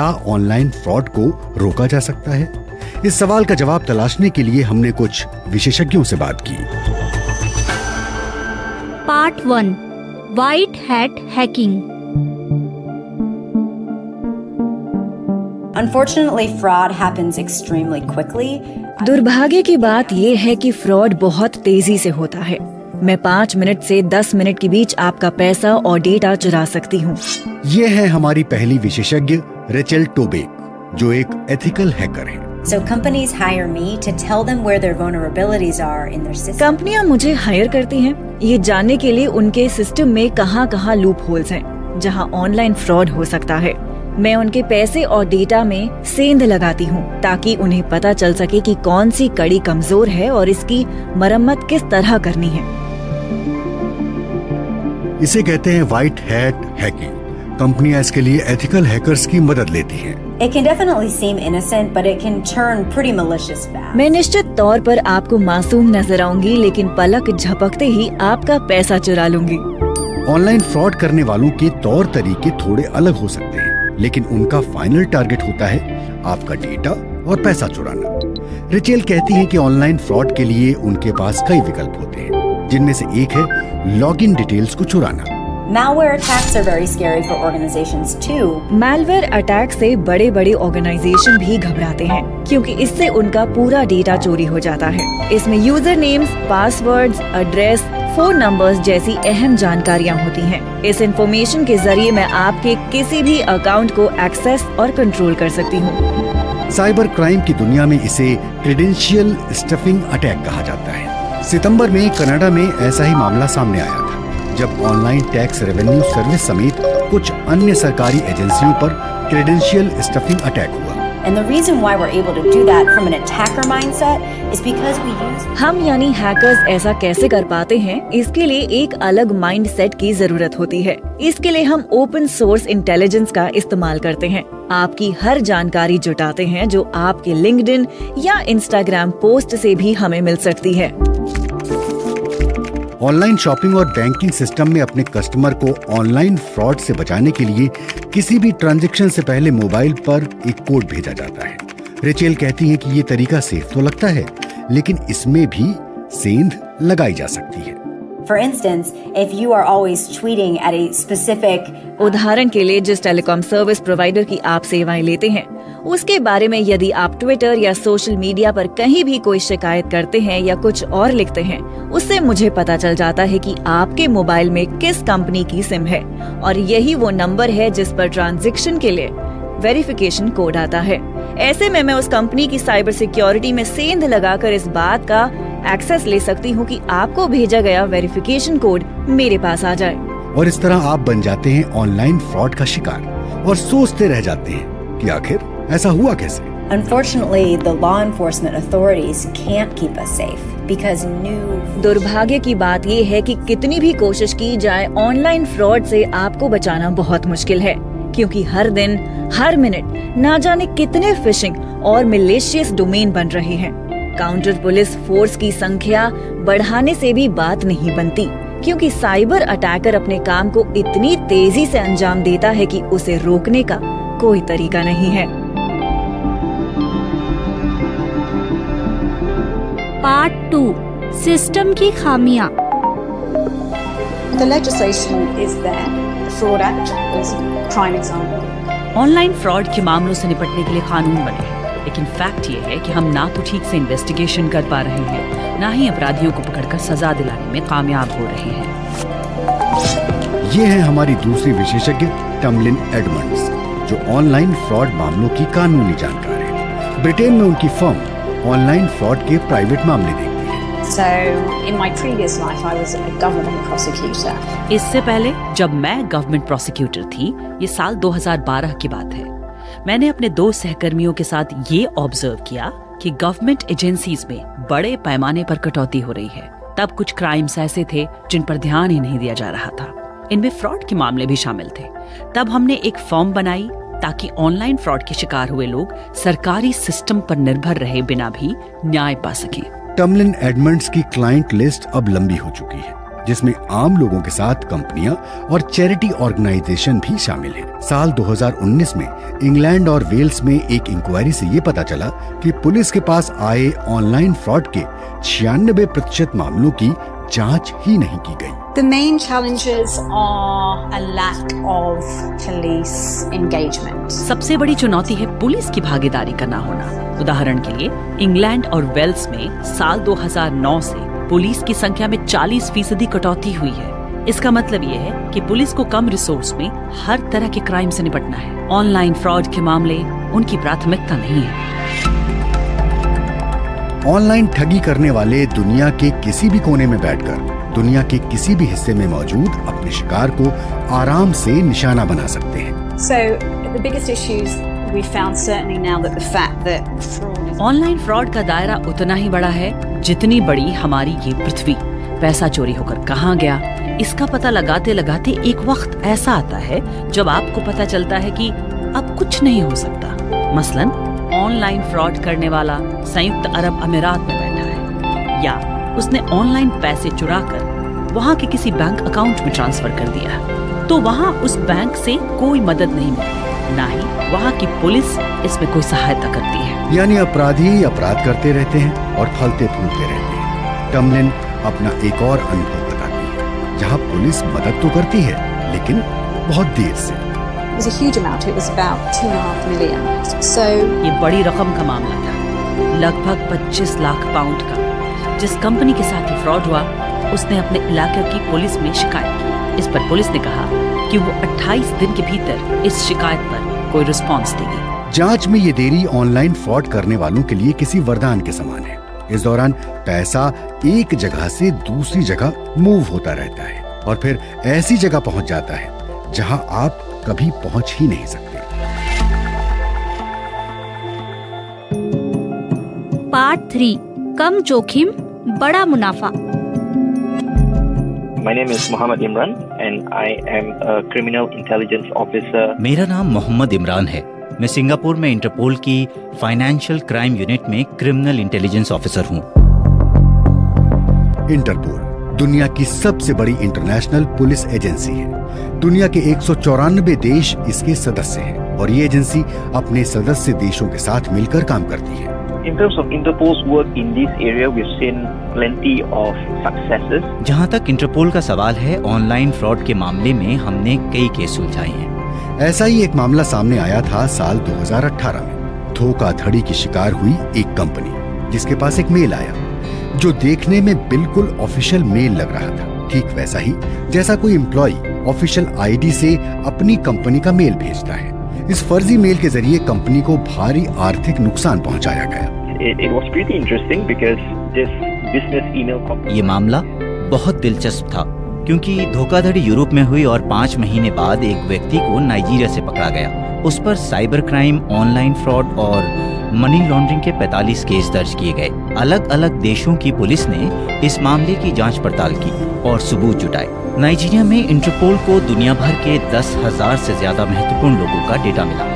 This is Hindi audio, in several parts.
क्या ऑनलाइन फ्रॉड को रोका जा सकता है? इस सवाल का जवाब तलाशने के लिए हमने कुछ विशेषज्ञों से बात की। Part 1, white hat hacking. Unfortunately, fraud happens extremely quickly. दुर्भाग्य की बात ये है कि फ्रॉड बहुत तेजी से होता है। मैं 5 मिनट से 10 मिनट के बीच आपका पैसा और डेटा चुरा सकती हूँ। ये है हमारी पहली विशेषज्ञ रेचल टोबेक, जो एक एथिकल हैकर है। So companies hire me to tell them where their vulnerabilities are in their system. कंपनियां मुझे हायर करती हैं ये जानने के लिए उनके सिस्टम में कहां लूप होल्स हैं, जहां ऑनलाइन फ्रॉड हो सकता है। मैं उनके पैसे और डेटा में सेंध लगाती हूं ताकि उन्हें पता चल सके कि कौन सी कड़ी कमजोर है और इसकी मरम्मत किस तरह करनी है। इसे कहते हैं व्हाइट हैट हैकिंग। कंपनियां इसके लिए एथिकल हैकर्स की मदद लेती हैं। It can definitely seem innocent, but it can turn pretty malicious fast. मैं निश्चित तौर पर आपको मासूम नजर आऊंगी, लेकिन पलक झपकते ही आपका पैसा चुरा लूंगी। ऑनलाइन फ्रॉड करने वालों के तौर तरीके थोड़े अलग हो सकते हैं, लेकिन उनका फाइनल टारगेट होता है आपका डेटा और पैसा चुराना। रिचेल कहती है कि ऑनलाइन फ्रॉड के लिए उनके पास कई विकल्प होते हैं, जिनमें से एक है लॉगिन डिटेल्स को चुराना। Malware attacks are very scary for organizations too. Malware attack से बड़े बड़े ऑर्गेनाइजेशन भी घबराते हैं, क्योंकि इससे उनका पूरा डेटा चोरी हो जाता है। इसमें user names, passwords, address, phone numbers जैसी अहम जानकारियां होती हैं। इस इंफॉर्मेशन के जरिए मैं आपके किसी भी अकाउंट को एक्सेस और कंट्रोल कर सकती हूँ। साइबर क्राइम की दुनिया में इसे क्रेडेंशियल स्टफिंग अटैक कहा जाता है। सितंबर में कनाडा में ऐसा ही मामला सामने आया था, जब ऑनलाइन टैक्स रेवेन्यू सर्विस समेत कुछ अन्य सरकारी एजेंसियों पर क्रेडेंशियल स्टफिंग अटैक हुआ। And the reason why we're able to do that from an attacker mindset is because we use. हम यानी हैकर्स ऐसा कैसे कर पाते हैं, इसके लिए एक अलग माइंड सेट की जरूरत होती है। इसके लिए हम ओपन सोर्स इंटेलिजेंस का इस्तेमाल करते हैं। आपकी हर जानकारी जुटाते हैं जो आपके लिंक्डइन या इंस्टाग्राम पोस्ट से भी हमें मिल सकती है। ऑनलाइन शॉपिंग और बैंकिंग सिस्टम में अपने कस्टमर को ऑनलाइन फ्रॉड से बचाने के लिए किसी भी ट्रांजैक्शन से पहले मोबाइल पर एक कोड भेजा जाता है। रेचेल कहती है कि ये तरीका सेफ तो लगता है, लेकिन इसमें भी सेंध लगाई जा सकती है। For instance, if you are always tweeting at a specific. उदाहरण के लिए जिस टेलीकॉम सर्विस प्रोवाइडर की आप सेवाएं लेते हैं, उसके बारे में यदि आप ट्विटर या सोशल मीडिया पर कहीं भी कोई शिकायत करते हैं या कुछ और लिखते हैं, उससे मुझे पता चल जाता है कि आपके मोबाइल में किस कंपनी की सिम है, और यही वो नंबर है जिस पर ट्रांजैक्शन के लिए वेरिफिकेशन कोड आता है। ऐसे में मैं उस कंपनी की साइबर सिक्योरिटी में सेंध लगाकर इस बात का एक्सेस ले सकती हूँ कि आपको भेजा गया वेरिफिकेशन कोड मेरे पास आ जाए। और इस तरह आप बन जाते हैं ऑनलाइन फ्रॉड का शिकार और सोचते रह जाते हैं कि आखिर ऐसा हुआ कैसे। Unfortunately, the law enforcement authorities can't keep us safe because new. दुर्भाग्य की बात ये है कि कितनी भी कोशिश की जाए, ऑनलाइन फ्रॉड से आपको बचाना बहुत मुश्किल है, क्योंकि हर दिन हर मिनट ना जाने कितने फिशिंग और मिलिशियस डोमेन बन रहे हैं। काउंटर पुलिस फोर्स की संख्या बढ़ाने से भी बात नहीं बनती, क्योंकि साइबर अटैकर अपने काम को इतनी तेजी से अंजाम देता है कि उसे रोकने का कोई तरीका नहीं है। पार्ट 2, सिस्टम की खामियां। The legislation is there. The Fraud Act is a prime example. Online fraud के मामलों से निपटने के लिए कानून बने हैं, लेकिन फैक्ट ये है कि हम ना तो ठीक से इन्वेस्टिगेशन कर पा रहे हैं, ना ही अपराधियों को पकड़कर सजा दिलाने में कामयाब हो रहे हैं। ये है हमारी दूसरी विशेषज्ञ टमलिन एडमंड्स, जो ऑनलाइन फ्रॉड मामलों की कानूनी जानकार है। ब्रिटेन में उनकी फर्म ऑनलाइन फ्रॉड के प्राइवेट मामले देखती है। So, in my previous life, I was a government prosecutor. इससे पहले जब मैं गवर्नमेंट प्रोसिक्यूटर थी, ये साल 2012 की बात है, मैंने अपने 2 सहकर्मियों के साथ ये ऑब्जर्व किया कि गवर्नमेंट एजेंसीज में बड़े पैमाने पर कटौती हो रही है। तब कुछ क्राइम्स ऐसे थे जिन पर ध्यान ही नहीं दिया जा रहा था। इनमें फ्रॉड के मामले भी शामिल थे। तब हमने एक फर्म बनाई ताकि ऑनलाइन फ्रॉड के शिकार हुए लोग सरकारी सिस्टम पर निर्भर रहे बिना भी न्याय पा सकें। टमलिन एडमंड्स की क्लाइंट लिस्ट अब लंबी हो चुकी है। जिसमें आम लोगों के साथ कंपनियां और चैरिटी ऑर्गेनाइजेशन भी शामिल हैं। साल 2019 में इंग्लैंड और वेल्स में एक इंक्वायरी से ये पता चला कि पुलिस के पास आए ऑनलाइन फ्रॉड के 96% मामलों की जांच ही नहीं की गई। The main challenges are a lack of police engagement. सबसे बड़ी चुनौती है पुलिस की भागीदारी का ना होना। उदाहरण के लिए इंग्लैंड और वेल्स में साल 2009 से पुलिस की संख्या में 40% कटौती हुई है। इसका मतलब ये है कि पुलिस को कम रिसोर्स में हर तरह के क्राइम से निपटना है। ऑनलाइन फ्रॉड के मामले उनकी प्राथमिकता नहीं है। ऑनलाइन ठगी करने वाले दुनिया के किसी भी कोने में बैठकर दुनिया के किसी भी हिस्से में मौजूद अपने शिकार को आराम से निशाना बना सकते हैं। So the biggest issues we found certainly now that the fact that fraud is online fraud का दायरा उतना ही बड़ा है जितनी बड़ी हमारी ये पृथ्वी। पैसा चोरी होकर कहाँ गया, इसका पता लगाते लगाते एक वक्त ऐसा आता है जब आपको पता चलता है कि अब कुछ नहीं हो सकता। मसलन ऑनलाइन फ्रॉड करने वाला संयुक्त अरब अमीरात में बैठा है, या उसने ऑनलाइन पैसे चुराकर वहाँ के किसी बैंक अकाउंट में ट्रांसफर कर दिया, तो वहाँ उस बैंक से कोई मदद नहीं मिलती, ना ही वहाँ की पुलिस इसमें कोई सहायता करती है। यानी अपराधी अपराध करते रहते हैं और फलते फूलते रहते हैं। टमलिन अपना एक और अनुभव बताती है, जहाँ पुलिस मदद तो करती है लेकिन बहुत देर से। It was a huge amount. It was about 2.5 million. So ये बड़ी रकम का मामला था, लगभग 25 लाख पाउंड का। जिस कंपनी के साथ ये फ्रॉड हुआ, उसने अपने इलाके की पुलिस में शिकायत की। इस पर पुलिस ने कहा कि वो 28 दिन के भीतर इस शिकायत पर कोई रिस्पॉन्स देगी। जांच में ये देरी ऑनलाइन फ्रॉड करने वालों के लिए किसी वरदान के समान है। इस दौरान पैसा एक जगह से दूसरी जगह मूव होता रहता है और फिर ऐसी जगह पहुंच जाता है जहां आप कभी पहुंच ही नहीं सकते। पार्ट 3 कम जोखिम बड़ा मुनाफा। My name is Mohammed Imran and I am a criminal intelligence officer. मेरा नाम मोहम्मद इमरान है। मैं सिंगापुर में इंटरपोल की फाइनेंशियल क्राइम यूनिट में क्रिमिनल इंटेलिजेंस ऑफिसर हूँ। इंटरपोल दुनिया की सबसे बड़ी इंटरनेशनल पुलिस एजेंसी है। दुनिया के 194 देश इसके सदस्य हैं और ये एजेंसी अपने सदस्य देशों के साथ मिलकर काम करती है। In terms of Interpol's work in this area, we've seen plenty of successes. जहाँ तक इंटरपोल का सवाल है, ऑनलाइन फ्रॉड के मामले में हमने कई केस सुलझाए हैं। ऐसा ही एक मामला सामने आया था साल 2018 में। धोखाधड़ी की शिकार हुई एक कंपनी जिसके पास एक मेल आया जो देखने में बिल्कुल ऑफिशियल मेल लग रहा था, ठीक वैसा ही जैसा कोई एम्प्लॉय ऑफिशियल आईडी से अपनी कंपनी का मेल भेजता है। इस फर्जी मेल के जरिए कंपनी को भारी आर्थिक नुकसान पहुंचाया गया। It was pretty interesting because this business email ये मामला बहुत दिलचस्प था क्योंकि धोखाधड़ी यूरोप में हुई और 5 महीने बाद एक व्यक्ति को नाइजीरिया से पकड़ा गया। उस पर साइबर क्राइम, ऑनलाइन फ्रॉड और मनी लॉन्ड्रिंग के 45 केस दर्ज किए गए। अलग अलग देशों की पुलिस ने इस मामले की जांच पड़ताल की और सबूत जुटाए। नाइजीरिया में इंटरपोल को दुनिया भर के 10,000 से ज्यादा महत्वपूर्ण लोगों का डेटा मिला।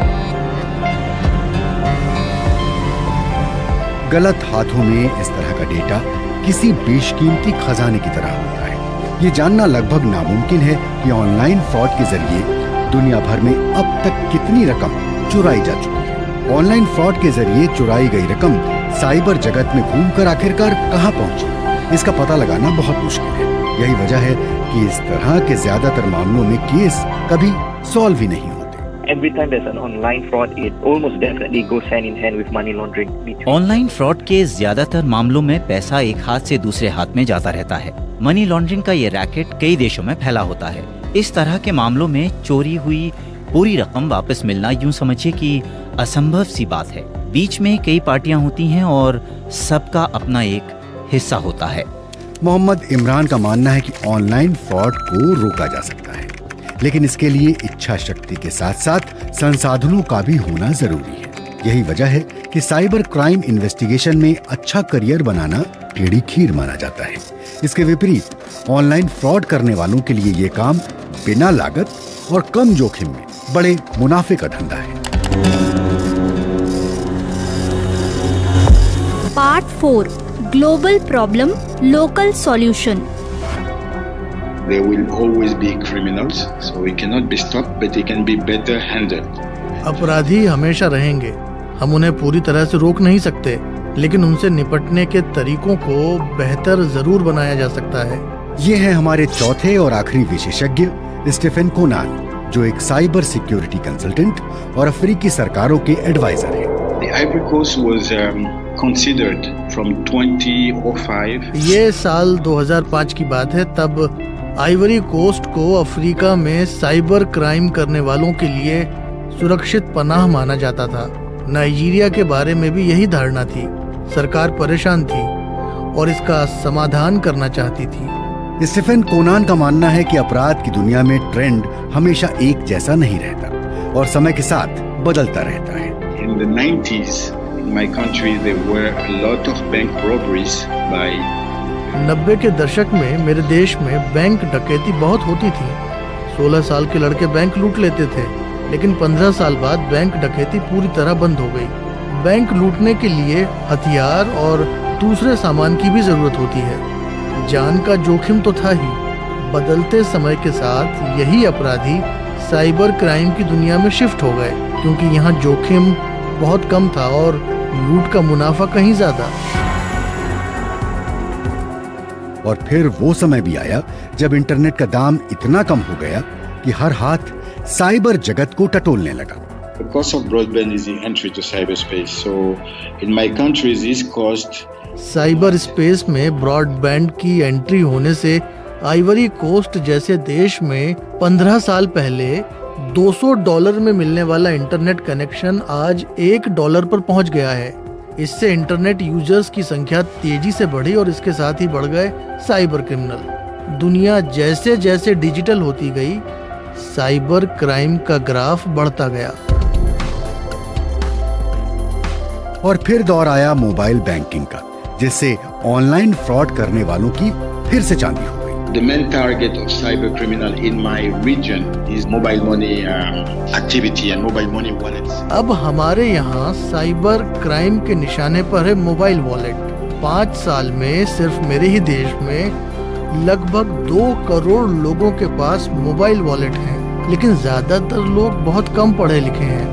गलत हाथों में इस तरह का डेटा किसी बेशकीमती खजाने की तरह होता है। ये जानना लगभग नामुमकिन है कि ऑनलाइन फ्रॉड के जरिए दुनिया भर में अब तक कितनी रकम चुराई जा चुकी है। ऑनलाइन फ्रॉड के जरिए चुराई गई रकम साइबर जगत में घूमकर आखिरकार कहां पहुंची, इसका पता लगाना बहुत मुश्किल है। यही वजह है कि इस तरह के ज्यादातर मामलों में केस कभी सॉल्व ही नहीं होते। Every time there's an online fraud, it almost definitely goes hand in hand with money laundering. Online fraud के ज्यादातर मामलों में पैसा एक हाथ से दूसरे हाथ में जाता रहता है। मनी लॉन्ड्रिंग का ये रैकेट कई देशों में फैला होता है। इस तरह के मामलों में चोरी हुई पूरी रकम वापस मिलना यूं समझिए कि असंभव सी बात है। बीच में कई पार्टियां होती हैं और सबका अपना एक हिस्सा होता है। मोहम्मद इमरान का मानना है कि ऑनलाइन फ्रॉड को रोका जा सकता है, लेकिन इसके लिए इच्छा शक्ति के साथ साथ संसाधनों का भी होना जरूरी है। यही वजह है कि साइबर क्राइम इन्वेस्टिगेशन में अच्छा करियर बनाना टेढ़ी खीर माना जाता है। इसके विपरीत ऑनलाइन फ्रॉड करने वालों के लिए ये काम बिना लागत और कम जोखिम में बड़े मुनाफे का धंधा है। Part 4 global problem local solution. There will always be criminals, so we cannot be stopped, but they can be better handled. अपराधी हमेशा रहेंगे, हम उन्हें पूरी तरह से रोक नहीं सकते, लेकिन उनसे निपटने के तरीकों को बेहतर जरूर बनाया जा सकता है। ये है हमारे चौथे और आखिरी विशेषज्ञ स्टीफन कोनान, जो एक साइबर सिक्योरिटी कंसल्टेंट और अफ्रीकी सरकारों के एडवाइजर हैं। The Ivory Coast was considered from 2005. ये साल 2005 की बात है। तब आइवरी कोस्ट को अफ्रीका में साइबर क्राइम करने वालों के लिए सुरक्षित पनाह माना जाता था। नाइजीरिया के बारे में भी यही धारणा थी। सरकार परेशान थी और इसका समाधान करना चाहती थी। स्टीफन कोनान का मानना है कि अपराध की दुनिया में ट्रेंड हमेशा एक जैसा नहीं रहता और समय के साथ बदलता रहता है। In the 90s, in my country, there were a lot of bank robberies by 90 के दशक में मेरे देश में बैंक डकैती बहुत होती थी। 16 साल के लड़के बैंक लूट लेते थे, लेकिन 15 साल बाद बैंक डकैती पूरी तरह बंद हो गई। बैंक लूटने के लिए हथियार और दूसरे सामान की भी जरूरत होती है। जान का जोखिम तो था ही। बदलते समय के साथ यही अपराधी साइबर क्राइम की दुनिया में शिफ्ट हो गए, क्योंकि यहाँ जोखिम बहुत कम था और लूट का मुनाफा कहीं ज्यादा। और फिर वो समय भी आया जब इंटरनेट का दाम इतना कम हो गया कि हर हाथ साइबर जगत को टटोलने लगा। the cost of broadband is the entry to cyberspace. So in my country, this cost cyber space में ब्रॉडबैंड की एंट्री होने से आइवरी कोस्ट जैसे देश में 15 साल पहले $200 में मिलने वाला इंटरनेट कनेक्शन आज $1 पर पहुंच गया है। इससे इंटरनेट यूजर्स की संख्या तेजी से बढ़ी और इसके साथ ही बढ़ गए साइबर क्रिमिनल। दुनिया जैसे जैसे डिजिटल होती गई, साइबर क्राइम का ग्राफ बढ़ता गया। और फिर दौर आया मोबाइल बैंकिंग का, जिससे ऑनलाइन फ्रॉड करने वालों की फिर से चांदी हो गई। The main target of cyber criminal in my region is mobile money activity and mobile money wallets. अब हमारे यहाँ साइबर क्राइम के निशाने पर है मोबाइल वॉलेट। 5 साल में सिर्फ मेरे ही देश में लगभग 2 करोड़ लोगों के पास मोबाइल वॉलेट हैं, लेकिन ज्यादातर लोग बहुत कम पढ़े लिखे हैं,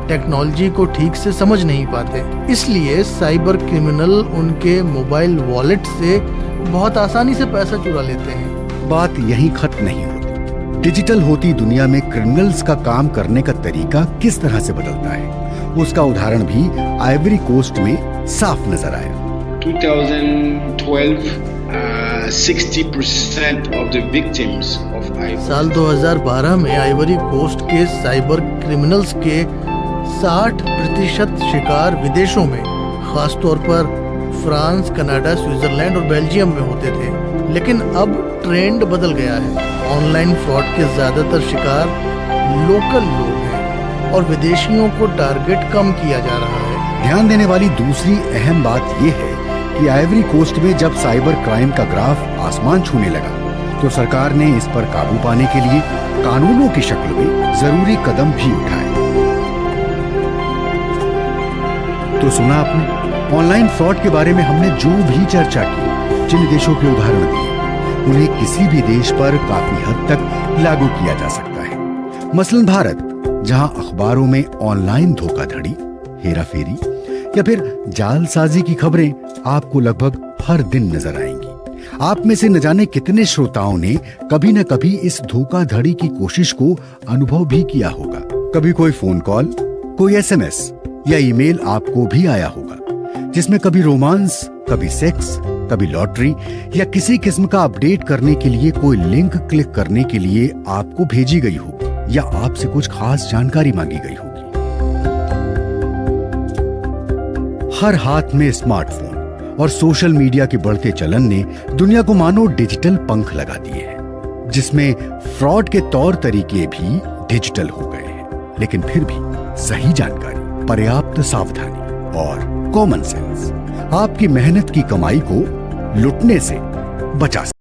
टेक्नोलॉजी को ठीक से समझ नहीं पाते। इसलिए साइबर क्रिमिनल उनके मोबाइल वॉलेट से बहुत आसानी से पैसा चुरा लेते हैं। बात यहीं खत्म नहीं होती। डिजिटल होती दुनिया में क्रिमिनल्स का काम करने का तरीका किस तरह से बदलता है, उसका उदाहरण भी आइवरी कोस्ट में साफ नजर आया। 2012, 60% of the victims of साल 2012 में आइवरी कोस्ट के साइबर क्रिमिनल्स के 60% शिकार विदेशों में, खासतौर पर फ्रांस, कनाडा, स्विट्जरलैंड और बेल्जियम में होते थे। लेकिन अब ट्रेंड बदल गया है। ऑनलाइन फ्रॉड के ज्यादातर शिकार लोकल लोग हैं और विदेशियों को टारगेट कम किया जा रहा है। ध्यान देने वाली दूसरी अहम बात यह है कि आइवरी कोस्ट में जब साइबर क्राइम का ग्राफ आसमान छूने लगा, तो सरकार ने इस पर काबू पाने के लिए कानूनों की शक्ल में जरूरी कदम भी उठाए। तो सुना आपने, ऑनलाइन फ्रॉड के बारे में हमने जो भी चर्चा की, जिन देशों के उदाहरण दिए, उन्हें किसी भी देश पर काफी हद तक लागू किया जा सकता है। मसलन भारत, जहां अखबारों में ऑनलाइन धोखाधड़ी, हेराफेरी या फिर जालसाजी की खबरें आपको लगभग हर दिन नजर आएंगी। आप में से न जाने कितने श्रोताओं ने कभी न कभी इस धोखाधड़ी की कोशिश को अनुभव भी किया होगा। कभी कोई फोन कॉल, कोई SMS या ईमेल आपको भी आया होगा, जिसमें कभी रोमांस, कभी सेक्स, कभी लॉटरी या किसी किस्म का अपडेट करने के लिए कोई लिंक क्लिक करने के लिए आपको भेजी गई होगी या आपसे कुछ खास जानकारी मांगी गई होगी। हर हाथ में स्मार्टफोन और सोशल मीडिया के बढ़ते चलन ने दुनिया को मानो डिजिटल पंख लगा दिए हैं, जिसमें फ्रॉड के तौर तरीके भी डिजिटल हो गए हैं। लेकिन फिर भी सही जानकारी, पर्याप्त सावधानी और कॉमन सेंस आपकी मेहनत की कमाई को लुटने से बचा